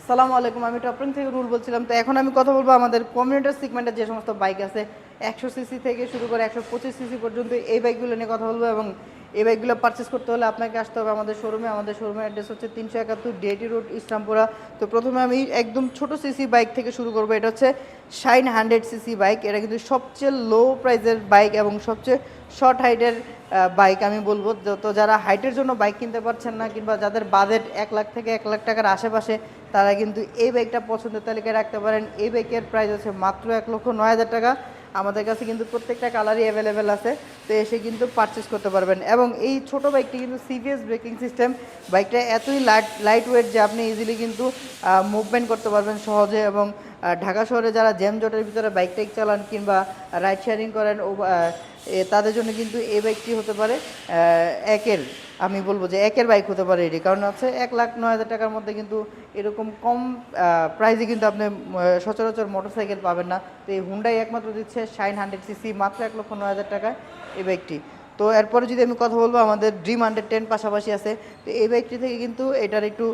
সালামু আলাইকুম, আমি টপরিং থেকে রুল বলছিলাম। তো এখন আমি কথা বলবো আমাদের কমিউটার সেগমেন্টের যে সমস্ত বাইক আছে 100 সিসি থেকে শুরু করে 125 সিসি পর্যন্ত এই বাইকগুলো নিয়ে কথা বলবো। এবং এই বাইকগুলো পারচেস করতে হলে আপনাকে আসতে হবে আমাদের শোরুমে। আমাদের শোরুমের অ্যাড্রেস হচ্ছে 371 ডিআইটি রোড, ইসলামপুরা। তো প্রথমে আমি একদম ছোট সিসি বাইক থেকে শুরু করবো। এটা হচ্ছে শাইন 100 সিসি বাইক। এটা কিন্তু সবচেয়ে লো প্রাইসের বাইক এবং সবচেয়ে শর্ট হাইটের বাইক আমি বলবো। তো যারা হাইটের জন্য বাইক কিনতে পারছেন না, কিংবা যাদের বাজেট 1 লাখ থেকে 1 লাখ টাকার আশেপাশে, তারা কিন্তু এই বাইকটা পছন্দের তালিকায় রাখতে পারেন। এই বাইকের প্রাইস হচ্ছে মাত্র 1,09,000 টাকা। আমাদের কাছে কিন্তু প্রত্যেকটা কালারই অ্যাভেলেবেল আছে, তো এসে কিন্তু পারচেস করতে পারবেন। এবং এই ছোট বাইকটি কিন্তু সিবিএস ব্রেকিং সিস্টেম। বাইকটা এতই লাইট ওয়েট যে আপনি ইজিলি কিন্তু মুভমেন্ট করতে পারবেন সহজে। এবং ঢাকা শহরে যারা জ্যাম জটের ভিতরে বাইক টাইক চালান কিংবা রাইড শেয়ারিং করেন, তাদের জন্য কিন্তু এই বাইকটি হতে পারে একের, আমি বলবো যে একের বাইক হতে পারে এটি। কারণ হচ্ছে 1,09,000 টাকার মধ্যে কিন্তু এরকম কম প্রাইসে কিন্তু আপনি সচরাচর মোটরসাইকেল পাবেন না। তো এই হুন্ডাই একমাত্র দিচ্ছে শাইন 100 সিসি মাত্র 1,09,000 টাকায় এই বাইকটি। তো এরপরে যদি আমি কথা বলবো, আমাদের ড্রিম 110 পাশাপাশি আছে। তো এই বাইকটি থেকে কিন্তু এটার একটু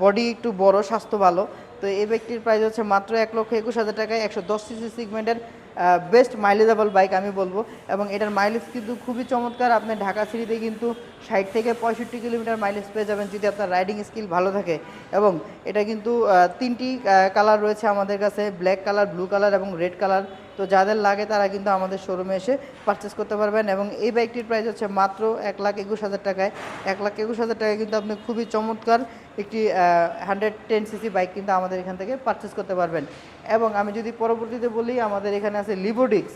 বডি একটু বড়, স্বাস্থ্য ভালো। তো এই বাইকটির প্রাইস হচ্ছে মাত্র 1,21,000 টাকায়। 110 সিসি সেগমেন্টের বেস্ট মাইলেজেবল বাইক আমি বলবো। এবং এটার মাইলেজ কিন্তু খুবই চমৎকার। আপনি ঢাকা সিটিতে কিন্তু 60 থেকে 65 কিলোমিটার মাইলেজ পেয়ে যাবেন যদি আপনার রাইডিং স্কিল ভালো থাকে। এবং এটা কিন্তু তিনটি কালার রয়েছে আমাদের কাছে, ব্ল্যাক কালার, ব্লু কালার এবং রেড কালার। তো যাদের লাগে তারা কিন্তু আমাদের শোরুমে এসে পারচেস করতে পারবেন। এবং এই বাইকটির প্রাইস হচ্ছে মাত্র 1,21,000 টাকায়। 1,21,000 টাকায় কিন্তু আপনি খুবই চমৎকার একটি 110 সিসি বাইক কিন্তু আমাদের এখান থেকে পারচেস করতে পারবেন। এবং আমি যদি পরবর্তীতে বলি, আমাদের এখানে আছে লিভোডিক্স।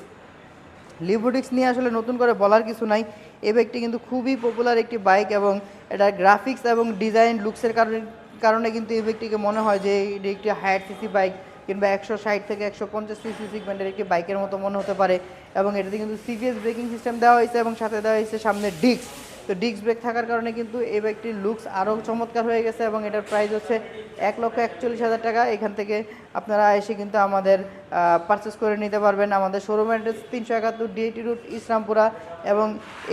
লিভোডিক্স নিয়ে আসলে নতুন করে বলার কিছু নাই। এই বাইকটি কিন্তু খুবই পপুলার একটি বাইক। এবং এটার গ্রাফিক্স এবং ডিজাইন লুকসের কারণে কিন্তু এই বাইকটিকে মনে হয় যে এটি একটি হায়ার সিসি বাইক, কিংবা 160 থেকে 150 সিসি সেগমেন্টের একটি বাইকের মতো মনে হতে পারে। এবং এটাতে কিন্তু সিবিএস ব্রেকিং সিস্টেম দেওয়া হয়েছে এবং সাথে দেওয়া হয়েছে সামনে ডিস্ক। তো ডিস্ক ব্রেক থাকার কারণে কিন্তু এই বাইকটির লুকস আরও চমৎকার হয়ে গেছে। এবং এটার প্রাইস হচ্ছে 1,41,000 টাকা। এখান থেকে আপনারা এসে কিন্তু আমাদের পারচেস করে নিতে পারবেন। আমাদের showroom address 371 DIT road, Islampura. এবং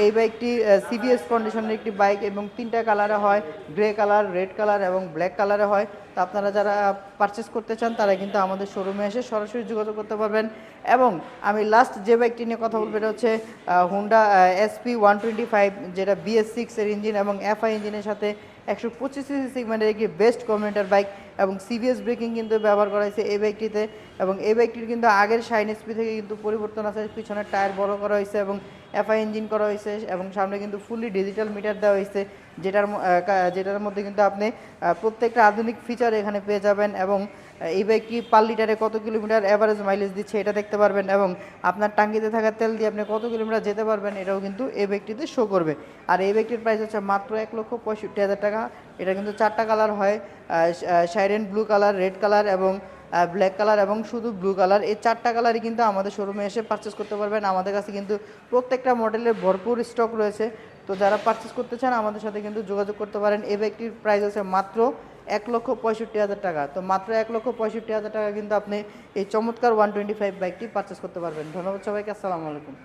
এই বাইকটি সিবিএস কন্ডিশনের একটি বাইক এবং 3টা কালারে হয়, গ্রে কালার, রেড কালার এবং ব্ল্যাক কালারে হয়। তো আপনারা যারা পারচেস করতে চান তারা কিন্তু আমাদের শোরুমে এসে সরাসরি যোগাযোগ করতে পারবেন। এবং আমি লাস্ট যে বাইকটি নিয়ে কথা বলবো, এটা হচ্ছে হুন্ডা SP125, যেটা BS6 এর ইঞ্জিন এবং FI ইঞ্জিনের সাথে 125 সিসি সেগমেন্টের একটি বেস্ট কমিউটার বাইক। এবং সিবিএস ব্রেকিং কিন্তু ব্যবহার করা হয়েছে এই বাইকটিতে। এবং এই বাইকটির কিন্তু আগের শাইন এসপি থেকে কিন্তু পরিবর্তন আছে, পিছনের টায়ার বড় করা হয়েছে এবং FI ইঞ্জিন করা হয়েছে। এবং সামনে কিন্তু ফুলি ডিজিটাল মিটার দেওয়া হয়েছে, যেটার মধ্যে কিন্তু আপনি প্রত্যেকটা আধুনিক ফিচার এখানে পেয়ে যাবেন। এবং এই বাইকটি পার লিটারে কত কিলোমিটার অ্যাভারেজ মাইলেজ দিচ্ছে এটা দেখতে পারবেন। এবং আপনার টাঙ্কিতে থাকা তেল দিয়ে আপনি কত কিলোমিটার যেতে পারবেন এটাও কিন্তু এই বাইকটিতে শো করবে। আর এই বাইকটির প্রাইস হচ্ছে মাত্র 1,65,000 টাকা। এটা কিন্তু 4টা কালার হয়, siren blue colour, red colour এবং ব্ল্যাক কালার এবং শুধু ব্লু কালার। এই 4টা কালারই কিন্তু আমাদের শোরুমে এসে পারচেস করতে পারবেন। আমাদের কাছে কিন্তু প্রত্যেকটা মডেলের ভরপুর স্টক রয়েছে। তো যারা পারচেস করতে চান আমাদের সাথে কিন্তু যোগাযোগ করতে পারেন। এই বাইকটির প্রাইস হচ্ছে মাত্র 1,65,000 টাকা। তো মাত্র 1,65,000 টাকা কিন্তু আপনি এই চমৎকার 125 বাইকটি পারচেস করতে পারবেন। ধন্যবাদ সবাইকে, আসসালামু আলাইকুম।